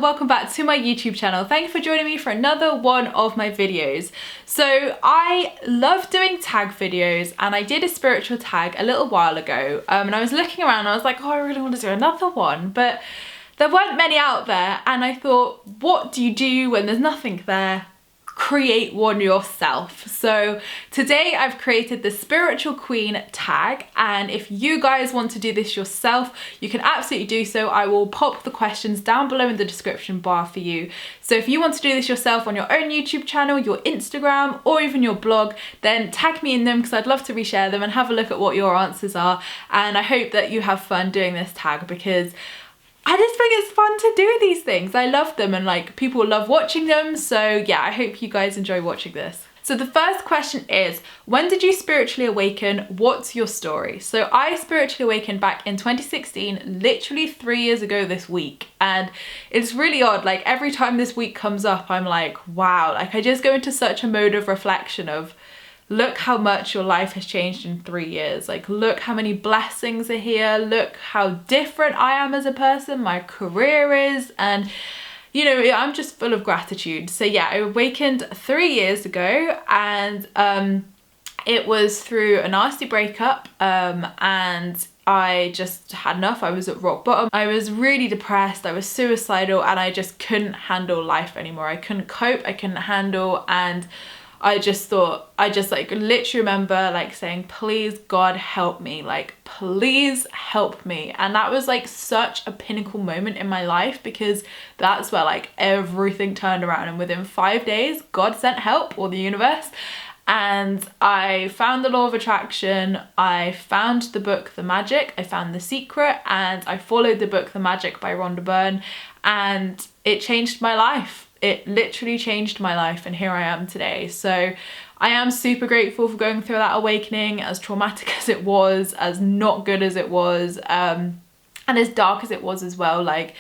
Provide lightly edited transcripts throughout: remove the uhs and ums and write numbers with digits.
welcome back to my YouTube channel. Thank you for joining me for another one of my videos. So I love doing tag videos, and I did a spiritual tag a little while ago, and I was looking around and I was like, oh, I really want to do another one, but there weren't many out there, and I thought, what do you do when there's nothing there? Create one yourself. So today I've created the Spiritual Queen tag, and if you guys want to do this yourself, you can absolutely do so. I will pop the questions down below in the description bar for you. So if you want to do this yourself on your own YouTube channel, your Instagram, or even your blog, then tag me in them because I'd love to reshare them and have a look at what your answers are. And I hope that you have fun doing this tag because I just think it's fun to do these things. I love them, and like people love watching them. So yeah, I hope you guys enjoy watching this. So the first question is, when did you spiritually awaken? What's your story? So I spiritually awakened back in 2016, literally 3 years ago this week. And it's really odd, like every time this week comes up, I'm like, wow, like I just go into such a mode of reflection of, look how much your life has changed in 3 years. Like, look how many blessings are here. Look how different I am as a person, my career is, and you know, I'm just full of gratitude. So yeah, I awakened 3 years ago, and it was through a nasty breakup, and I just had enough. I was at rock bottom. I was really depressed. I was suicidal, and I just couldn't handle life anymore. I couldn't cope. I couldn't handle, and I just like literally remember like saying, please God help me, like please help me. And that was like such a pinnacle moment in my life, because that's where like everything turned around, and within 5 days God sent help, or the universe. And I found the law of attraction, I found the book The Magic, I found The Secret, and I followed the book The Magic by Rhonda Byrne, and it changed my life. It literally changed my life, and here I am today. So I am super grateful for going through that awakening, as traumatic as it was, as not good as it was, and as dark as it was as well. Like,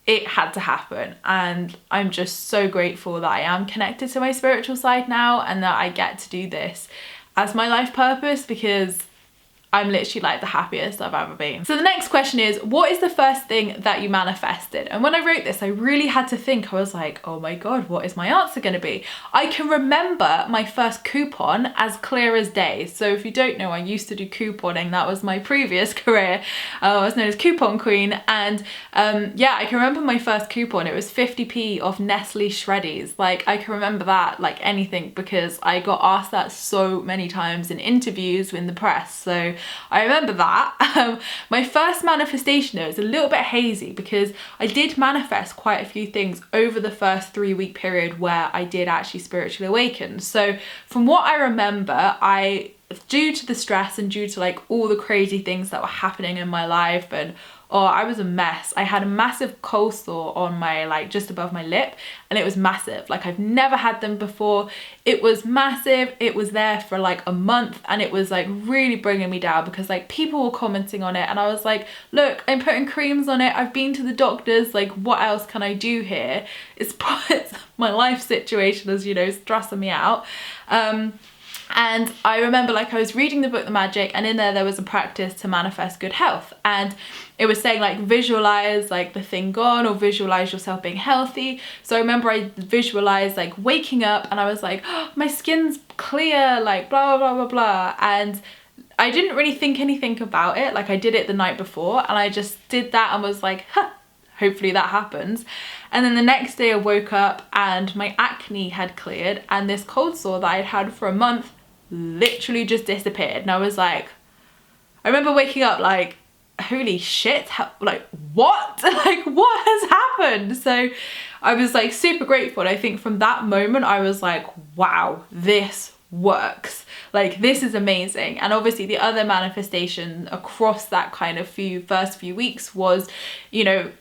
it had to happen, and I'm just so grateful that I am connected to my spiritual side now, and that I get to do this as my life purpose, because I'm literally like the happiest I've ever been. So the next question is, what is the first thing that you manifested? And when I wrote this, I really had to think. I was like, oh my God, what is my answer going to be? I can remember my first coupon as clear as day. So if you don't know, I used to do couponing. That was my previous career. I was known as Coupon Queen. And yeah, I can remember my first coupon. It was 50p off Nestle Shreddies. Like, I can remember that like anything, because I got asked that so many times in interviews in the press. So I remember that. My first manifestation though is a little bit hazy, because I did manifest quite a few things over the first 3 week period where I did actually spiritually awaken. So from what I remember, due to the stress and due to like all the crazy things that were happening in my life, and oh, I was a mess. I had a massive cold sore on my, like just above my lip, and it was massive. Like, I've never had them before. It was massive. It was there for like a month, and it was like really bringing me down, because like people were commenting on it, and I was like, look, I'm putting creams on it. I've been to the doctors. Like, what else can I do here? It's my life situation is, you know, stressing me out. And I remember like I was reading the book The Magic, and in there was a practice to manifest good health, and it was saying like visualize like the thing gone, or visualize yourself being healthy. So I remember I visualized like waking up, and I was like, oh, my skin's clear, like blah blah blah blah blah, and I didn't really think anything about it. Like, I did it the night before, and I just did that and was like, huh, hopefully that happens. And then the next day I woke up, and my acne had cleared, and this cold sore that I'd had for a month literally just disappeared. And I was like, I remember waking up like, holy shit, like what? Like, what has happened? So I was like super grateful. And I think from that moment I was like, wow, this works. Like, this is amazing. And obviously the other manifestation across that kind of first few weeks was, you know,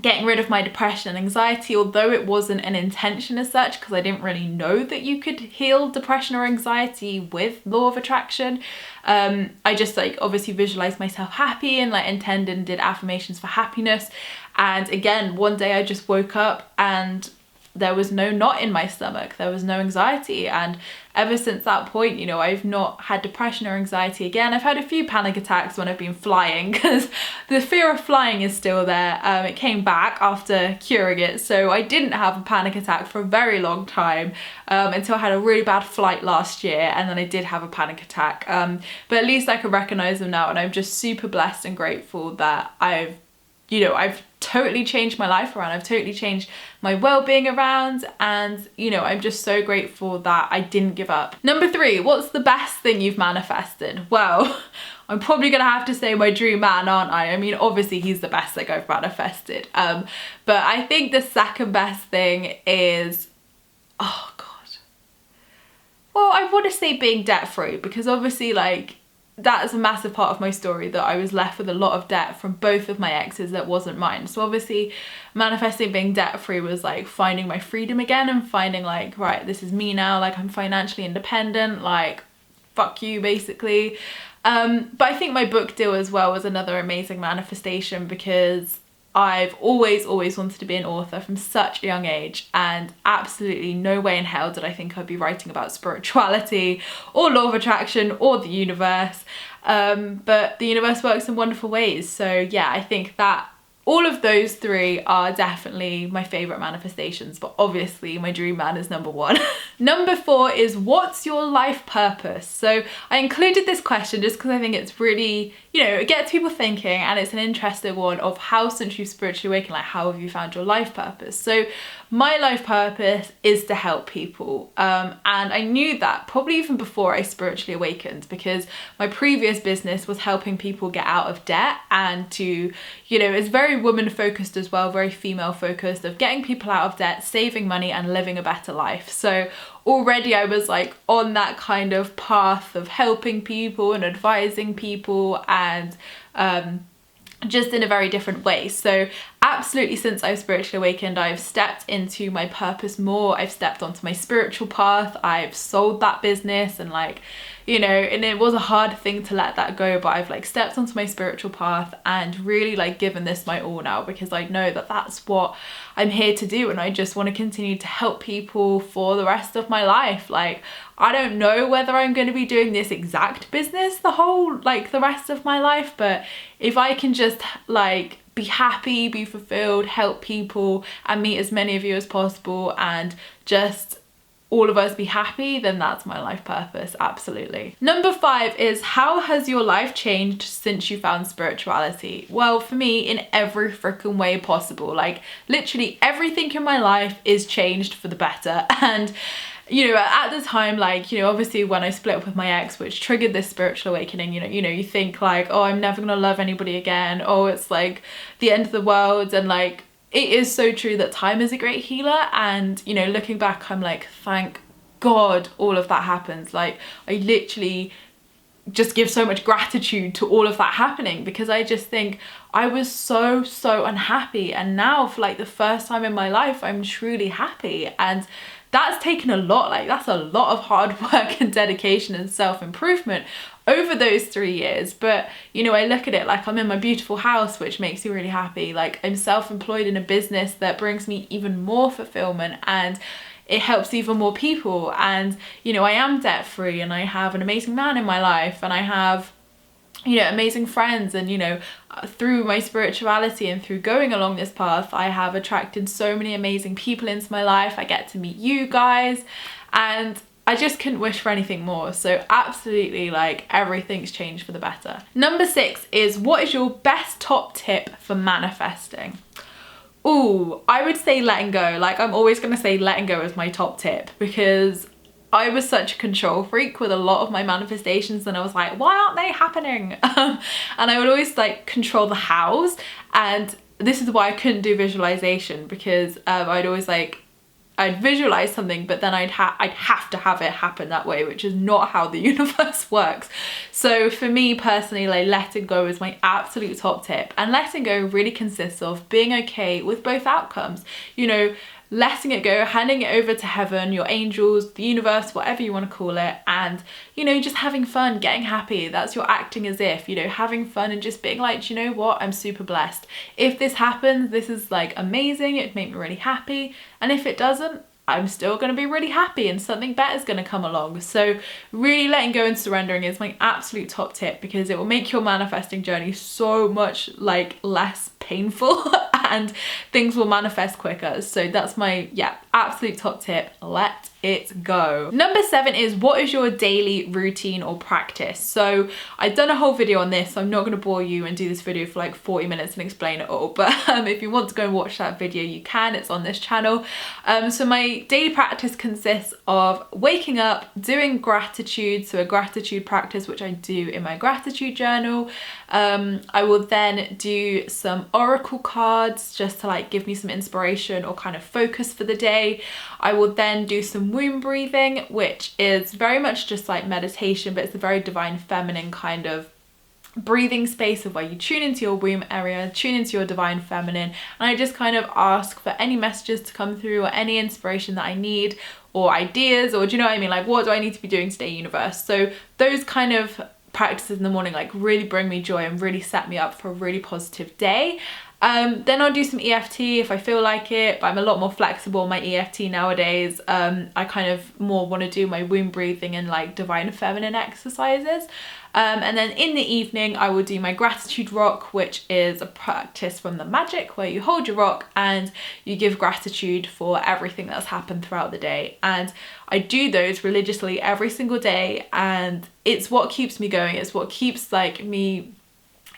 getting rid of my depression and anxiety, although it wasn't an intention as such, because I didn't really know that you could heal depression or anxiety with law of attraction. I just like obviously visualized myself happy, and like intended and did affirmations for happiness. And again, one day I just woke up, and there was no knot in my stomach, there was no anxiety. And ever since that point, you know, I've not had depression or anxiety again. I've had a few panic attacks when I've been flying, because the fear of flying is still there. It came back after curing it, so I didn't have a panic attack for a very long time, until I had a really bad flight last year, and then I did have a panic attack. But at least I can recognize them now, and I'm just super blessed and grateful that I've totally changed my life around. I've totally changed my well-being around, and you know, I'm just so grateful that I didn't give up. Number 3, what's the best thing you've manifested? Well, I'm probably gonna have to say my dream man, aren't I? I mean, obviously he's the best thing I've manifested. But I think the second best thing is, oh God. Well, I want to say being debt-free, because obviously, like, that is a massive part of my story, that I was left with a lot of debt from both of my exes that wasn't mine. So obviously manifesting being debt free was like finding my freedom again, and finding like, right, this is me now, like I'm financially independent, like fuck you basically. But I think my book deal as well was another amazing manifestation, because I've always wanted to be an author from such a young age, and absolutely no way in hell did I think I'd be writing about spirituality or law of attraction or the universe. But the universe works in wonderful ways. So yeah, I think that all of those 3 are definitely my favorite manifestations, but obviously my dream man is number 1. Number 4 is, what's your life purpose? So I included this question just because I think it's really, you know, it gets people thinking, and it's an interesting one of how, since you've spiritually awakened, like how have you found your life purpose? So my life purpose is to help people. And I knew that probably even before I spiritually awakened, because my previous business was helping people get out of debt, and to, you know, it's very woman focused as well, very female focused, of getting people out of debt, saving money and living a better life. So already I was like on that kind of path of helping people and advising people, and just in a very different way. So absolutely, since I've spiritually awakened, I've stepped into my purpose more. I've stepped onto my spiritual path. I've sold that business, and like, you know, and it was a hard thing to let that go, but I've like stepped onto my spiritual path and really like given this my all now, because I know that that's what I'm here to do, and I just want to continue to help people for the rest of my life. Like, I don't know whether I'm going to be doing this exact business the rest of my life, but if I can just like be happy, be fulfilled, help people, and meet as many of you as possible, and just all of us be happy, then that's my life purpose, absolutely. Number 5 is, how has your life changed since you found spirituality? Well, for me, in every freaking way possible. Like, literally everything in my life is changed for the better. And you know, at the time, like, you know, obviously when I split up with my ex, which triggered this spiritual awakening, you know, you think like, oh, I'm never gonna love anybody again. Oh, it's like the end of the world. And like, it is so true that time is a great healer. And, you know, looking back, I'm like, thank God all of that happens. Like, I literally just give so much gratitude to all of that happening, because I just think I was so unhappy, and now for like the first time in my life I'm truly happy. And that's taken a lot, like that's a lot of hard work and dedication and self-improvement over those 3 years. But you know, I look at it like I'm in my beautiful house, which makes me really happy. Like, I'm self-employed in a business that brings me even more fulfillment, and it helps even more people. And you know, I am debt free, and I have an amazing man in my life, and I have, you know, amazing friends. And you know, through my spirituality and through going along this path, I have attracted so many amazing people into my life. I get to meet you guys, and I just couldn't wish for anything more. So absolutely, like, everything's changed for the better. Number 6 is, what is your best top tip for manifesting? Ooh, I would say letting go. Like, I'm always gonna say letting go is my top tip, because I was such a control freak with a lot of my manifestations, and I was like, why aren't they happening? And I would always like control the hows, and this is why I couldn't do visualization, because I'd always like, I'd visualize something, but then I'd have to have it happen that way, which is not how the universe works. So for me personally, like, letting go is my absolute top tip. And letting go really consists of being okay with both outcomes. You know, letting it go, handing it over to heaven, your angels, the universe, whatever you want to call it, and, you know, just having fun, getting happy. That's your acting as if, you know, having fun and just being like, you know what, I'm super blessed. If this happens, this is like amazing, it'd make me really happy. And if it doesn't, I'm still going to be really happy and something better is going to come along. So really letting go and surrendering is my absolute top tip, because it will make your manifesting journey so much like less painful and things will manifest quicker. So that's my, yeah, absolute top tip. Let it go. Number 7 is, what is your daily routine or practice? So I've done a whole video on this, so I'm not going to bore you and do this video for like 40 minutes and explain it all, but if you want to go and watch that video, you can. It's on this channel. So my daily practice consists of waking up, doing gratitude, so a gratitude practice which I do in my gratitude journal. I will then do some oracle cards just to like give me some inspiration or kind of focus for the day. I will then do some womb breathing, which is very much just like meditation, but it's a very divine feminine kind of breathing space of where you tune into your womb area, tune into your divine feminine, and I just kind of ask for any messages to come through or any inspiration that I need or ideas, or do you know what I mean, like what do I need to be doing today, universe? So those kind of practices in the morning like really bring me joy and really set me up for a really positive day. Then I'll do some EFT if I feel like it, but I'm a lot more flexible in my EFT nowadays. I kind of more want to do my womb breathing and like divine feminine exercises. And then in the evening I will do my gratitude rock, which is a practice from the magic where you hold your rock and you give gratitude for everything that's happened throughout the day. And I do those religiously every single day, and it's what keeps me going. It's what keeps like me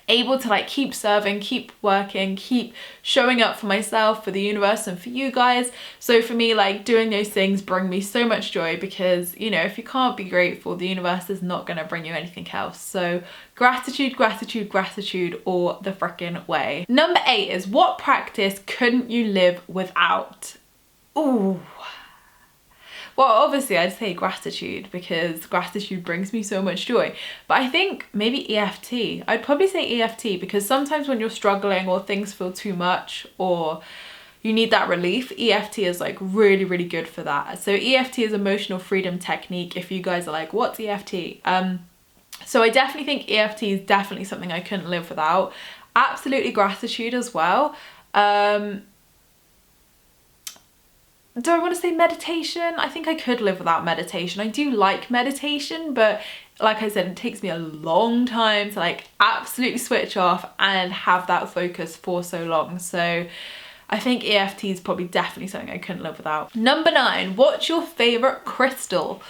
able to like keep serving, keep working, keep showing up for myself, for the universe and for you guys. So for me, like doing those things bring me so much joy, because you know, if you can't be grateful, the universe is not going to bring you anything else. So gratitude, gratitude, gratitude all the freaking way. Number 8 is, what practice couldn't you live without? Ooh. Well, obviously I'd say gratitude, because gratitude brings me so much joy. But I think maybe EFT. I'd probably say EFT, because sometimes when you're struggling or things feel too much or you need that relief, EFT is like really, really good for that. So EFT is emotional freedom technique. If you guys are like, what's EFT? So I definitely think EFT is definitely something I couldn't live without. Absolutely gratitude as well. Do I want to say meditation? I think I could live without meditation. I do like meditation, but like I said, it takes me a long time to like absolutely switch off and have that focus for so long. So I think EFT is probably definitely something I couldn't live without. Number 9, what's your favorite crystal?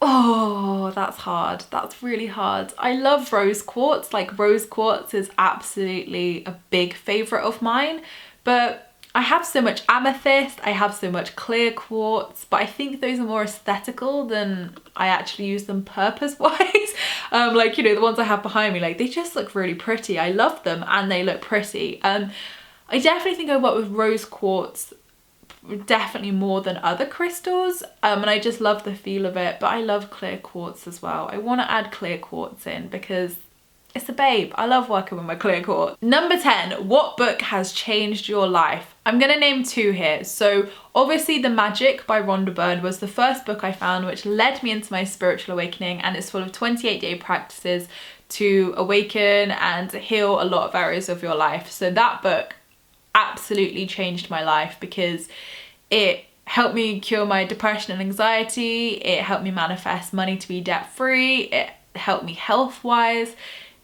Oh, that's hard. That's really hard. I love rose quartz. Like rose quartz is absolutely a big favorite of mine, but I have so much amethyst, I have so much clear quartz, but I think those are more aesthetical than I actually use them purpose-wise. Like, you know, the ones I have behind me, like they just look really pretty. I love them and they look pretty. I definitely think I work with rose quartz definitely more than other crystals, and I just love the feel of it, but I love clear quartz as well. I want to add clear quartz in because it's a babe. I love working with my clear quartz. Number 10, what book has changed your life? I'm gonna name 2 here. So obviously The Magic by Rhonda Byrne was the first book I found which led me into my spiritual awakening, and it's full of 28-day practices to awaken and heal a lot of areas of your life. So that book absolutely changed my life because it helped me cure my depression and anxiety. It helped me manifest money to be debt-free. It helped me health-wise.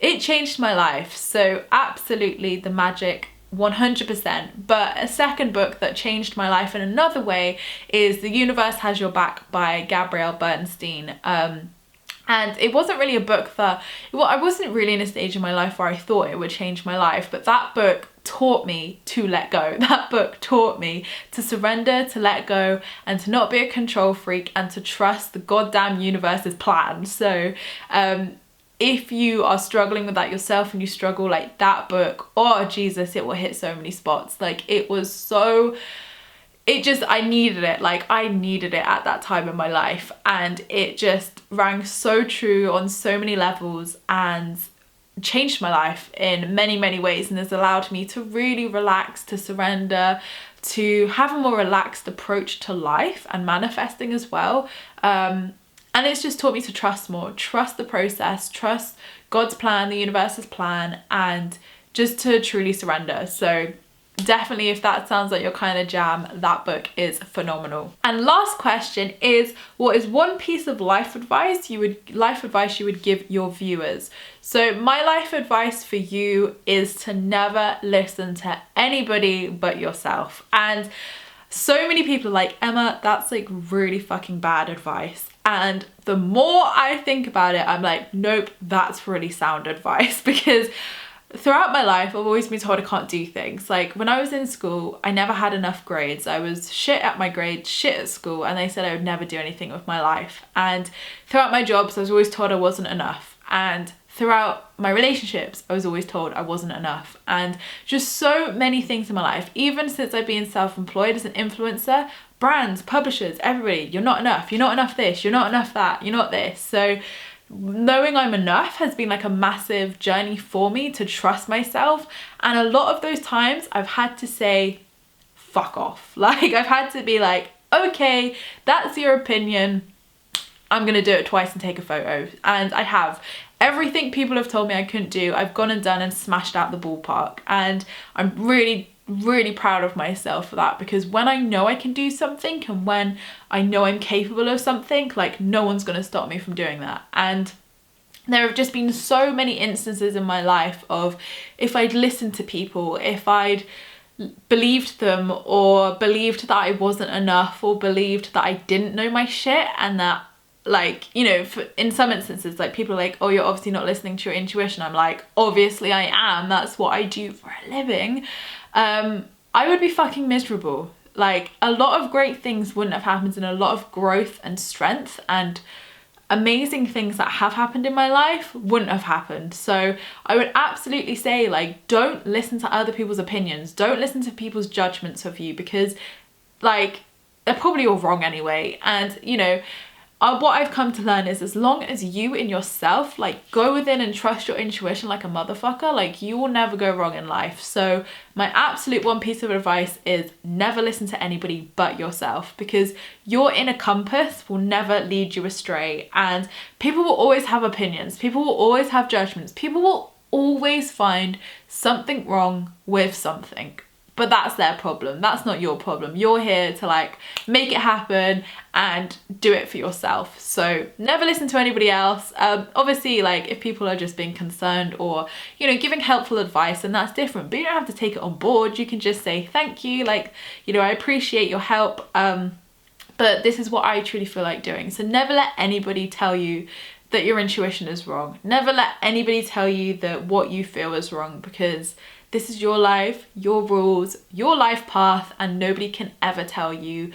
It changed my life. So absolutely The Magic, 100%. But a second book that changed my life in another way is The Universe Has Your Back by Gabrielle Bernstein. And it wasn't really a book that, well, I wasn't really in a stage in my life where I thought it would change my life, but that book taught me to let go. That book taught me to surrender, to let go, and to not be a control freak, and to trust the goddamn universe's plan. So if you are struggling with that yourself and you struggle, like that book, oh Jesus, it will hit so many spots. Like it was so, I needed it. Like I needed it at that time in my life, and it just rang so true on so many levels and changed my life in many, many ways, and has allowed me to really relax, to surrender, to have a more relaxed approach to life and manifesting as well. And it's just taught me to trust more, trust the process, trust God's plan, the universe's plan, and just to truly surrender. So definitely, if that sounds like your kind of jam, that book is phenomenal. And last question is, what is one piece of life advice you would give your viewers? So my life advice for you is to never listen to anybody but yourself. And so many people are like, Emma, that's like really fucking bad advice. And the more I think about it, I'm like, nope, that's really sound advice. Because throughout my life, I've always been told I can't do things. Like when I was in school, I never had enough grades. I was shit at my grades, shit at school, and they said I would never do anything with my life. And throughout my jobs, I was always told I wasn't enough. And throughout my relationships, I was always told I wasn't enough. And just so many things in my life, even since I've been self-employed as an influencer, brands, publishers, everybody, you're not enough this, you're not enough that, you're not this. So knowing I'm enough has been like a massive journey for me to trust myself. And a lot of those times I've had to say, fuck off. Like I've had to be like, okay, that's your opinion. I'm gonna do it twice and take a photo. And I have. Everything people have told me I couldn't do, I've gone and done and smashed out the ballpark. And I'm really proud of myself for that, because when I know I can do something and when I know I'm capable of something, like no one's gonna stop me from doing that. And there have just been so many instances in my life of, if I'd listened to people, if I'd believed them, or believed that I wasn't enough, or believed that I didn't know my shit, and that, like, you know, in some instances, like people are like, oh, you're obviously not listening to your intuition. I'm like, obviously I am, that's what I do for a living. I would be fucking miserable. Like a lot of great things wouldn't have happened, and a lot of growth and strength and amazing things that have happened in my life wouldn't have happened. So I would absolutely say, like, don't listen to other people's opinions, don't listen to people's judgments of you, because like they're probably all wrong anyway. And you know, what I've come to learn is, as long as you in yourself like go within and trust your intuition like a motherfucker, like you will never go wrong in life. So my absolute one piece of advice is never listen to anybody but yourself, because your inner compass will never lead you astray. And people will always have opinions, people will always have judgments, people will always find something wrong with something. But that's their problem, that's not your problem. You're here to like make it happen and do it for yourself. So never listen to anybody else. Obviously, like if people are just being concerned or, you know, giving helpful advice, and that's different, but you don't have to take it on board. You can just say thank you, like, you know, I appreciate your help, but this is what I truly feel like doing. So never let anybody tell you that your intuition is wrong. Never let anybody tell you that what you feel is wrong, because this is your life, your rules, your life path, and nobody can ever tell you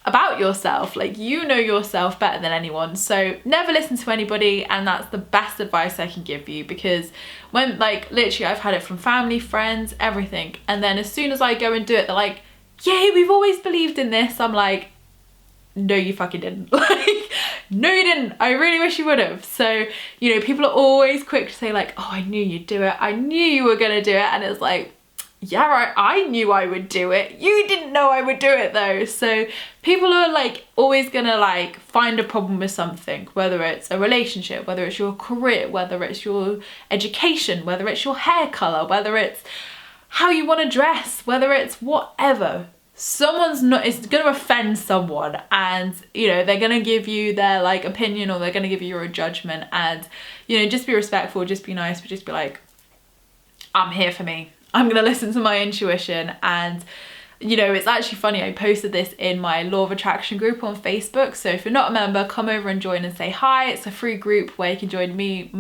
about yourself. Like, you know yourself better than anyone. So never listen to anybody, and that's the best advice I can give you, because when, like, literally I've had it from family, friends, everything, and then as soon as I go and do it, they're like, yay, we've always believed in this. I'm like, no, you fucking didn't. Like, no, you didn't. I really wish you would have. So, you know, people are always quick to say like, oh, I knew you'd do it. I knew you were gonna do it. And it's like, yeah, right, I knew I would do it. You didn't know I would do it though. So people are like always gonna like find a problem with something, whether it's a relationship, whether it's your career, whether it's your education, whether it's your hair color, whether it's how you want to dress, whether it's whatever. It's gonna offend someone, and you know, they're gonna give you their like opinion, or they're gonna give you your judgment. And you know, just be respectful, just be nice, but just be like, I'm here for me, I'm gonna listen to my intuition. And you know, it's actually funny, I posted this in my Law of Attraction group on Facebook, so if you're not a member, come over and join and say hi. It's a free group where you can join me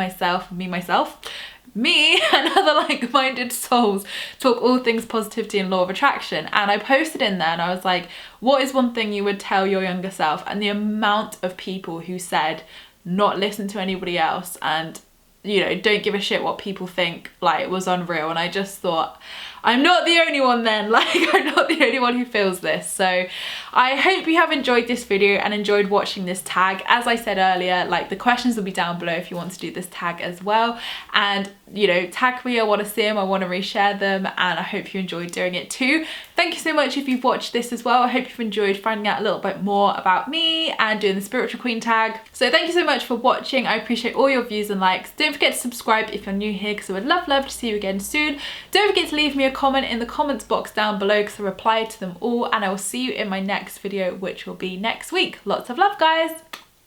and other like-minded souls talk all things positivity and law of attraction. And I posted in there and I was like, what is one thing you would tell your younger self? And the amount of people who said not listen to anybody else, and you know, don't give a shit what people think, like, it was unreal. And I just thought, I'm not the only one then, like I'm not the only one who feels this. So I hope you have enjoyed this video and enjoyed watching this tag. As I said earlier, like the questions will be down below if you want to do this tag as well. And you know, tag me, I want to see them, I want to reshare them, and I hope you enjoyed doing it too. Thank you so much if you've watched this as well. I hope you've enjoyed finding out a little bit more about me and doing the Spiritual Queen tag. So thank you so much for watching. I appreciate all your views and likes. Don't forget to subscribe if you're new here, because I would love to see you again soon. Don't forget to leave me a comment in the comments box down below, because I reply to them all, and I will see you in my next video, which will be next week. Lots of love, guys.